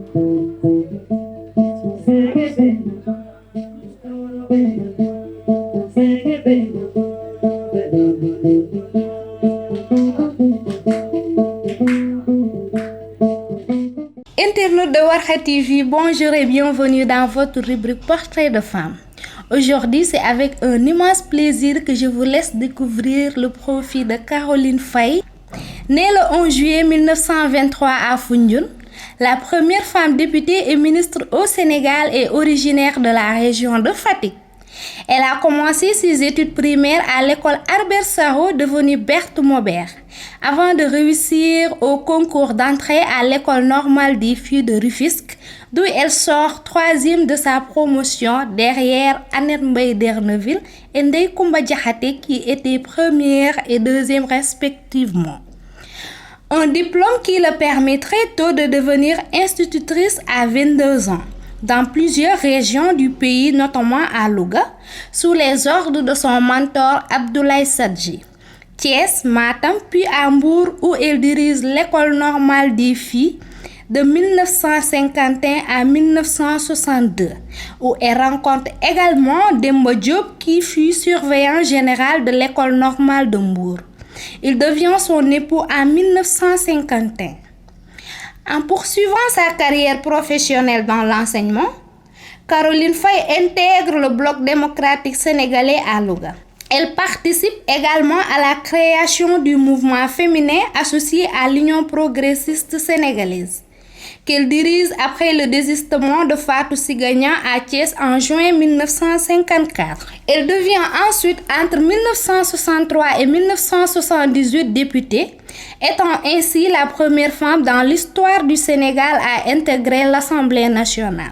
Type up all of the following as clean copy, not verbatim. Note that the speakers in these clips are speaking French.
Internautes de Warkha TV, bonjour et bienvenue dans votre rubrique Portrait de femme. Aujourd'hui, c'est avec un immense plaisir que je vous laisse découvrir le profil de Caroline Faye. Née le 11 juillet 1923 à Foundiougne, la première femme députée et ministre au Sénégal est originaire de la région de Fatick. Elle a commencé ses études primaires à l'école Albert Sarraut, devenue Berthe Maubert, avant de réussir au concours d'entrée à l'école normale des filles de Rufisque, d'où elle sort troisième de sa promotion derrière Annette Mbaye d'Erneville et Ndeye Koumba Diakhaté qui étaient première et deuxième respectivement. Un diplôme qui le permet très tôt de devenir institutrice à 22 ans. Dans plusieurs régions du pays, notamment à Louga, sous les ordres de son mentor Abdoulaye Sadji. Thiès, Matam, puis à Mbour où elle dirige l'école normale des filles de 1951 à 1962, où elle rencontre également Demba Diop qui fut surveillant général de l'école normale de Mbour. Il devient son époux en 1951. En poursuivant sa carrière professionnelle dans l'enseignement, Caroline Faye intègre le Bloc démocratique sénégalais à Louga. Elle participe également à la création du mouvement féminin associé à l'Union progressiste sénégalaise, qu'elle dirige après le désistement de Fatou Sigagna à Thiès en juin 1954. Elle devient ensuite, entre 1963 et 1978, députée, étant ainsi la première femme dans l'histoire du Sénégal à intégrer l'Assemblée nationale.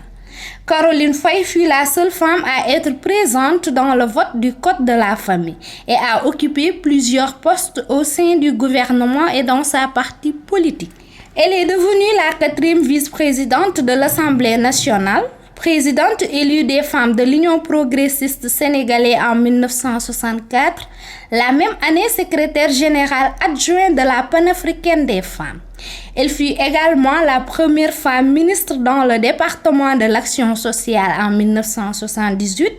Caroline Faye fut la seule femme à être présente dans le vote du Code de la famille et a occupé plusieurs postes au sein du gouvernement et dans sa parti politique. Elle est devenue la quatrième vice-présidente de l'Assemblée nationale, présidente élue des femmes de l'Union progressiste sénégalaise en 1964, la même année secrétaire générale adjointe de la panafricaine des femmes. Elle fut également la première femme ministre dans le département de l'action sociale en 1978,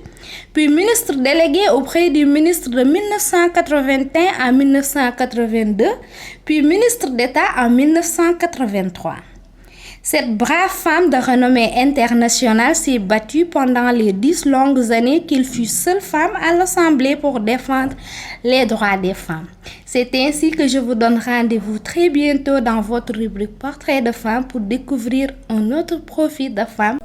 puis ministre déléguée auprès du ministre de 1981 à 1982, puis ministre d'État en 1983. Cette brave femme de renommée internationale s'est battue pendant les 10 longues années qu'il fut seule femme à l'Assemblée pour défendre les droits des femmes. C'est ainsi que je vous donne rendez-vous très bientôt dans votre rubrique Portrait de femme pour découvrir un autre profil de femme.